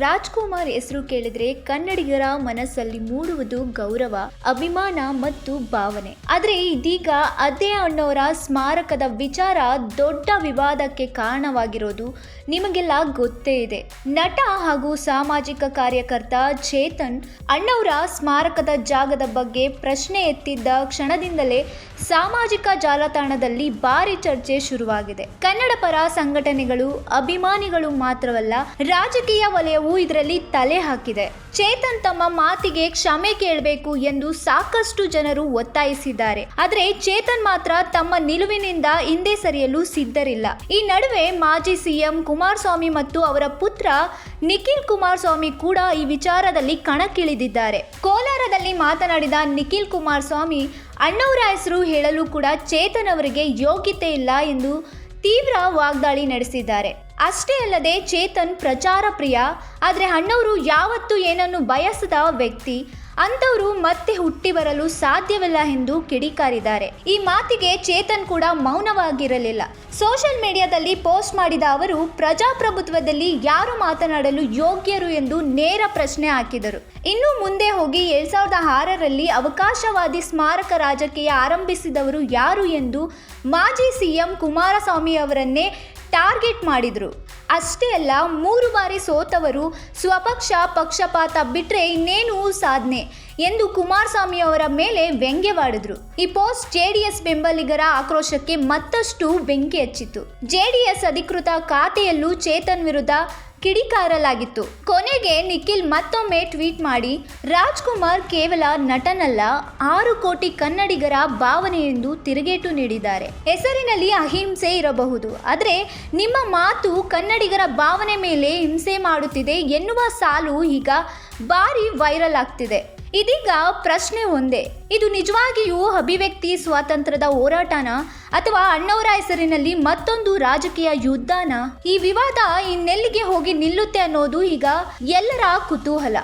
ರಾಜ್ಕುಮಾರ್ ಹೆಸರು ಕೇಳಿದ್ರೆ ಕನ್ನಡಿಗರ ಮನಸ್ಸಲ್ಲಿ ಮೂಡುವುದು ಗೌರವ, ಅಭಿಮಾನ ಮತ್ತು ಭಾವನೆ. ಆದ್ರೆ ಇದೀಗ ಅದೇ ಅಣ್ಣವರ ಸ್ಮಾರಕದ ವಿಚಾರ ದೊಡ್ಡ ವಿವಾದಕ್ಕೆ ಕಾರಣವಾಗಿರೋದು ನಿಮಗೆಲ್ಲ ಗೊತ್ತೇ ಇದೆ. ನಟ ಹಾಗೂ ಸಾಮಾಜಿಕ ಕಾರ್ಯಕರ್ತ ಚೇತನ್ ಅಣ್ಣವರ ಸ್ಮಾರಕದ ಜಾಗದ ಬಗ್ಗೆ ಪ್ರಶ್ನೆ ಎತ್ತಿದ್ದ ಕ್ಷಣದಿಂದಲೇ ಸಾಮಾಜಿಕ ಜಾಲತಾಣದಲ್ಲಿ ಭಾರಿ ಚರ್ಚೆ ಶುರುವಾಗಿದೆ. ಕನ್ನಡ ಪರ ಸಂಘಟನೆಗಳು, ಅಭಿಮಾನಿಗಳು ಮಾತ್ರವಲ್ಲ, ರಾಜಕೀಯ ವಲಯವು ಇದರಲ್ಲಿ ತಲೆ ಹಾಕಿದೆ. ಚೇತನ್ ತಮ್ಮ ಮಾತಿಗೆ ಕ್ಷಮೆ ಕೇಳಬೇಕು ಎಂದು ಸಾಕಷ್ಟು ಜನರು ಒತ್ತಾಯಿಸಿದ್ದಾರೆ. ಆದರೆ ಚೇತನ್ ಮಾತ್ರ ತಮ್ಮ ನಿಲುವಿನಿಂದ ಹಿಂದೆ ಸರಿಯಲು ಸಿದ್ಧರಿಲ್ಲ. ಈ ನಡುವೆ ಮಾಜಿ ಸಿಎಂ ಕುಮಾರಸ್ವಾಮಿ ಮತ್ತು ಅವರ ಪುತ್ರ ನಿಖಿಲ್ ಕುಮಾರಸ್ವಾಮಿ ಕೂಡ ಈ ವಿಚಾರದಲ್ಲಿ ಕಣಕ್ಕಿಳಿದಿದ್ದಾರೆ. ಕೋಲಾರದಲ್ಲಿ ಮಾತನಾಡಿದ ನಿಖಿಲ್ ಕುಮಾರಸ್ವಾಮಿ, ಅಣ್ಣವರ ಹೆಸರು ಹೇಳಲು ಕೂಡ ಚೇತನ್ ಅವರಿಗೆ ಯೋಗ್ಯತೆ ಇಲ್ಲ ಎಂದು ತೀವ್ರ ವಾಗ್ದಾಳಿ ನಡೆಸಿದ್ದಾರೆ. ಅಷ್ಟೇ ಅಲ್ಲದೆ ಚೇತನ್ ಪ್ರಚಾರ ಪ್ರಿಯ, ಆದರೆ ಅಣ್ಣವರು ಯಾವತ್ತೂ ಏನನ್ನು ಬಯಸದ ವ್ಯಕ್ತಿ, ಅಂಥವರು ಮತ್ತೆ ಹುಟ್ಟಿ ಬರಲು ಸಾಧ್ಯವಿಲ್ಲ ಎಂದು ಕಿಡಿಕಾರಿದ್ದಾರೆ. ಈ ಮಾತಿಗೆ ಚೇತನ್ ಕೂಡ ಮೌನವಾಗಿರಲಿಲ್ಲ. ಸೋಷಿಯಲ್ ಮೀಡಿಯಾದಲ್ಲಿ ಪೋಸ್ಟ್ ಮಾಡಿದ ಅವರು ಪ್ರಜಾಪ್ರಭುತ್ವದಲ್ಲಿ ಯಾರು ಮಾತನಾಡಲು ಯೋಗ್ಯರು ಎಂದು ನೇರ ಪ್ರಶ್ನೆ ಹಾಕಿದರು. ಇನ್ನು ಮುಂದೆ ಹೋಗಿ 2006ರಲ್ಲಿ ಅವಕಾಶವಾದಿ ಸ್ಮಾರಕ ರಾಜಕೀಯ ಆರಂಭಿಸಿದವರು ಯಾರು ಎಂದು ಮಾಜಿ ಸಿಎಂ ಕುಮಾರಸ್ವಾಮಿ ಅವರನ್ನೇ ಟಾರ್ಗೆಟ್ ಮಾಡಿದರು. ಅಷ್ಟೇ ಅಲ್ಲ, 3 ಬಾರಿ ಸೋತವರು ಸ್ವಪಕ್ಷ ಪಕ್ಷಪಾತ ಬಿಟ್ರೆ ಇನ್ನೇನು ಸಾಧನೆ ಎಂದು ಕುಮಾರಸ್ವಾಮಿ ಅವರ ಮೇಲೆ ವ್ಯಂಗ್ಯವಾಡಿದ್ರು. ಈ ಪೋಸ್ಟ್ ಜೆಡಿಎಸ್ ಬೆಂಬಲಿಗರ ಆಕ್ರೋಶಕ್ಕೆ ಮತ್ತಷ್ಟು ಬೆಂಕಿ ಹಚ್ಚಿತು. ಜೆಡಿಎಸ್ ಅಧಿಕೃತ ಖಾತೆಯಲ್ಲೂ ಚೇತನ್ ವಿರುದ್ಧ ಕಿಡಿಕಾರಲಾಗಿತ್ತು. ಕೊನೆಗೆ ನಿಖಿಲ್ ಮತ್ತೊಮ್ಮೆ ಟ್ವೀಟ್ ಮಾಡಿ, ರಾಜ್ಕುಮಾರ್ ಕೇವಲ ನಟನಲ್ಲ, 6 ಕೋಟಿ ಕನ್ನಡಿಗರ ಭಾವನೆ ಎಂದು ತಿರುಗೇಟು ನೀಡಿದ್ದಾರೆ. ಹೆಸರಿನಲ್ಲಿ ಅಹಿಂಸೆ ಇರಬಹುದು, ಆದರೆ ನಿಮ್ಮ ಮಾತು ಕನ್ನಡಿಗರ ಭಾವನೆ ಮೇಲೆ ಹಿಂಸೆ ಮಾಡುತ್ತಿದೆ ಎನ್ನುವ ಸಾಲು ಈಗ ಭಾರಿ ವೈರಲ್ ಆಗ್ತಿದೆ. ಇದೀಗ ಪ್ರಶ್ನೆ ಒಂದೇ, ಇದು ನಿಜವಾಗಿಯೂ ಅಭಿವ್ಯಕ್ತಿ ಸ್ವಾತಂತ್ರ್ಯದ ಹೋರಾಟನ ಅಥವಾ ಅಣ್ಣವರ ಹೆಸರಿನಲ್ಲಿ ಮತ್ತೊಂದು ರಾಜಕೀಯ ಯುದ್ಧನ? ಈ ವಿವಾದ ಇನ್ನೆಲ್ಲಿಗೆ ಹೋಗಿ ನಿಲ್ಲುತ್ತೆ ಅನ್ನೋದು ಈಗ ಎಲ್ಲರ ಕುತೂಹಲ.